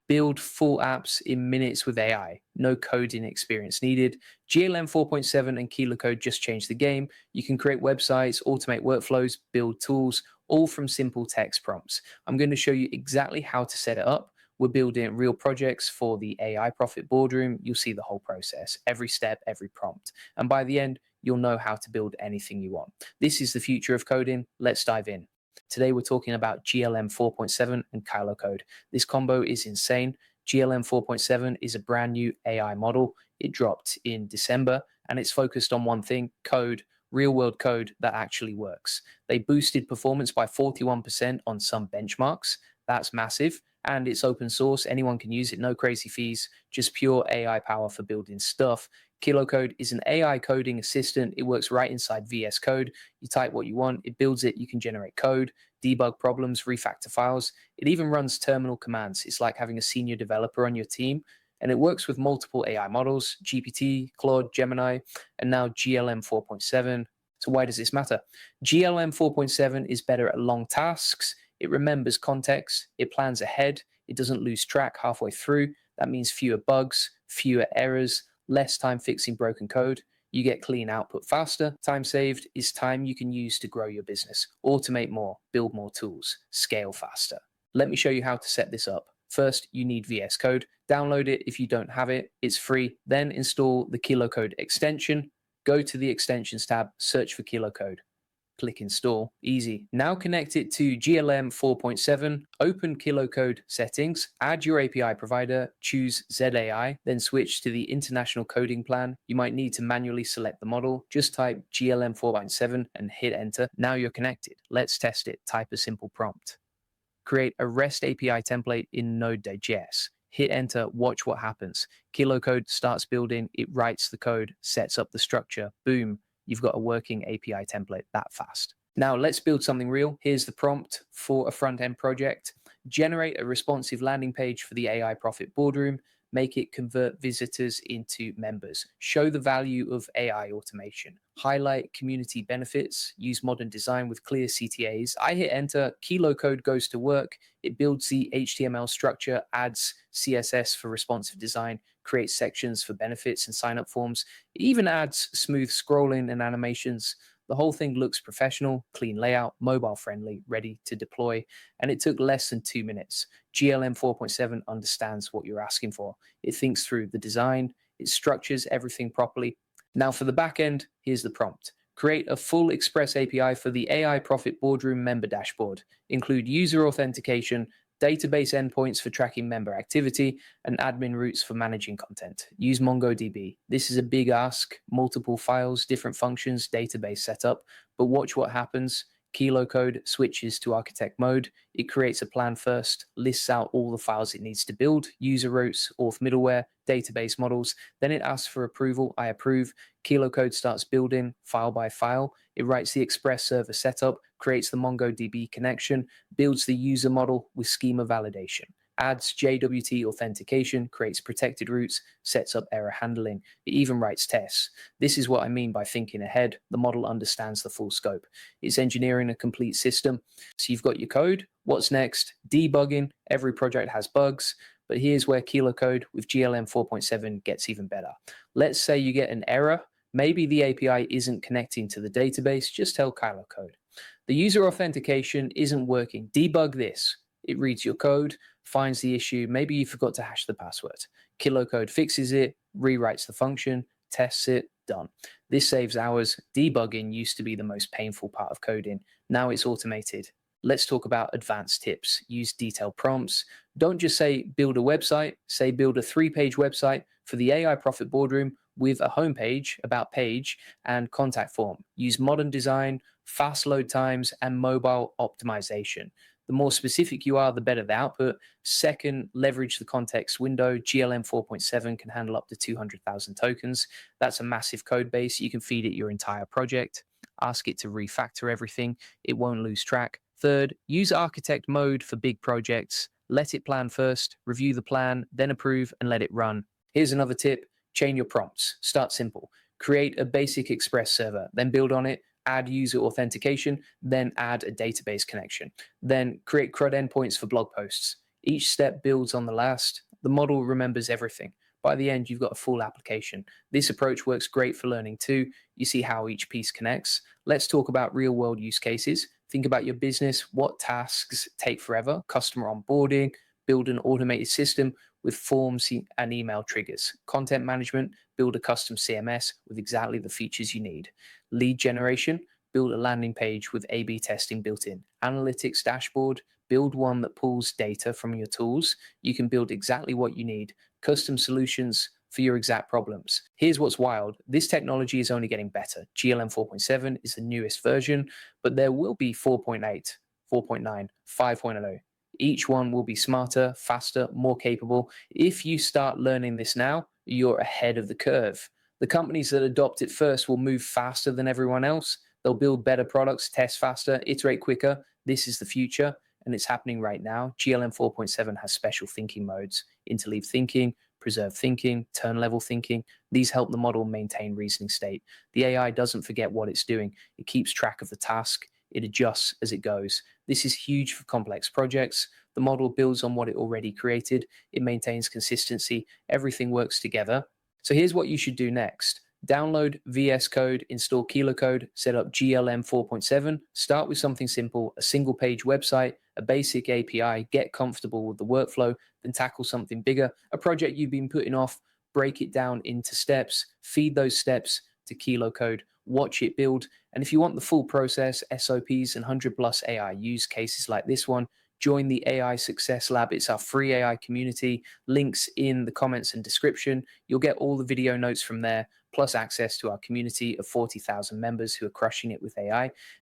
Build full apps in minutes with AI. No coding experience needed. GLM 4.7 and KiloCode just changed the game. You can create websites, automate workflows, build tools, all from simple text prompts. I'm going to show you exactly how to set it up. We're building real projects for the AI Profit Boardroom. You'll see the whole process, every step, every prompt. And by the end, you'll know how to build anything you want. This is the future of coding. Let's dive in. Today, we're talking about GLM 4.7 and KiloCode. This combo is insane. GLM 4.7 is a brand new AI model. It dropped in December, and it's focused on one thing: code, real-world code that actually works. They boosted performance by 41% on some benchmarks. That's massive. And it's open source. Anyone can use it. No crazy fees, just pure AI power for building stuff. KiloCode is an AI coding assistant. It works right inside VS Code. You type what you want, it builds it. You can generate code, debug problems, refactor files. It even runs terminal commands. It's like having a senior developer on your team. And it works with multiple AI models: GPT, Claude, Gemini, and now GLM 4.7. So why does this matter? GLM 4.7 is better at long tasks. It remembers context. It plans ahead. It doesn't lose track halfway through. That means fewer bugs, fewer errors, less time fixing broken code. You get clean output faster. Time saved is time you can use to grow your business, automate more, build more tools, scale faster. Let me show you how to set this up. First, you need VS Code. Download it if you don't have it. It's free. Then install the KiloCode extension. Go to the extensions tab, search for KiloCode. Click install. Easy. Now connect it to GLM 4.7, open KiloCode settings, add your API provider, choose ZAI, then switch to the international coding plan. You might need to manually select the model. Just type GLM 4.7 and hit enter. Now you're connected. Let's test it. Type a simple prompt. Create a REST API template in Node.js. Hit enter, watch what happens. KiloCode starts building, it writes the code, sets up the structure. Boom. You've got a working API template that fast. Now let's build something real. Here's the prompt for a front-end project. Generate a responsive landing page for the AI Profit Boardroom. Make it convert visitors into members. Show the value of AI automation. Highlight community benefits. Use modern design with clear CTAs. I hit enter. KiloCode goes to work. It builds the HTML structure, adds CSS for responsive design, creates sections for benefits and sign-up forms. It even adds smooth scrolling and animations. The whole thing looks professional, clean layout, mobile-friendly, ready to deploy, and it took less than 2 minutes. GLM 4.7 understands what you're asking for. It thinks through the design, it structures everything properly. Now for the backend, here's the prompt. Create a full Express API for the AI Profit Boardroom member dashboard. Include user authentication, database endpoints for tracking member activity, and admin routes for managing content. Use MongoDB. This is a big ask, multiple files, different functions, database setup, but watch what happens. KiloCode switches to architect mode. It creates a plan first, lists out all the files it needs to build, user routes, auth middleware, database models. Then it asks for approval. I approve. KiloCode starts building file by file. It writes the Express server setup, creates the MongoDB connection, builds the user model with schema validation, adds JWT authentication, creates protected routes, sets up error handling. It even writes tests. This is what I mean by thinking ahead. The model understands the full scope. It's engineering a complete system. So you've got your code. What's next? Debugging. Every project has bugs. But here's where KiloCode with GLM 4.7 gets even better. Let's say you get an error. Maybe the API isn't connecting to the database. Just tell KiloCode. The user authentication isn't working. Debug this. It reads your code, finds the issue. Maybe you forgot to hash the password. KiloCode fixes it, rewrites the function, tests it, done. This saves hours. Debugging used to be the most painful part of coding. Now it's automated. Let's talk about advanced tips. Use detailed prompts. Don't just say build a website. Say build a 3-page website for the AI Profit Boardroom with a homepage, about page, and contact form. Use modern design, fast load times, and mobile optimization. The more specific you are, the better the output. Second, leverage the context window. GLM 4.7 can handle up to 200,000 tokens. That's a massive code base. You can feed it your entire project. Ask it to refactor everything. It won't lose track. Third, use architect mode for big projects. Let it plan first, review the plan, then approve and let it run. Here's another tip. Chain your prompts. Start simple. Create a basic Express server, then build on it. Add user authentication, then add a database connection. Then create CRUD endpoints for blog posts. Each step builds on the last. The model remembers everything. By the end, you've got a full application. This approach works great for learning too. You see how each piece connects. Let's talk about real world use cases. Think about your business. What tasks take forever? Customer onboarding, build an automated system with forms and email triggers. Content management, build a custom CMS with exactly the features you need. Lead generation, build a landing page with A/B testing built in. Analytics dashboard, build one that pulls data from your tools. You can build exactly what you need. Custom solutions for your exact problems. Here's what's wild. This technology is only getting better. GLM 4.7 is the newest version, but there will be 4.8, 4.9, 5.0. Each one will be smarter, faster, more capable. If you start learning this now, you're ahead of the curve. The companies that adopt it first will move faster than everyone else. They'll build better products, test faster, iterate quicker. This is the future, and it's happening right now. GLM 4.7 has special thinking modes: interleave thinking, preserve thinking, turn level thinking. These help the model maintain reasoning state. The AI doesn't forget what it's doing. It keeps track of the task. It adjusts as it goes. This is huge for complex projects. The model builds on what it already created. It maintains consistency. Everything works together. So here's what you should do next. Download VS Code, install KiloCode, set up GLM 4.7. Start with something simple, a single page website, a basic API, get comfortable with the workflow, then tackle something bigger, a project you've been putting off. Break it down into steps, feed those steps to KiloCode, watch it build. And if you want the full process, SOPs, and 100+ AI use cases like this one, join the AI Success Lab. It's our free AI community. Links in the comments and description. You'll get all the video notes from there, plus access to our community of 40,000 members who are crushing it with AI.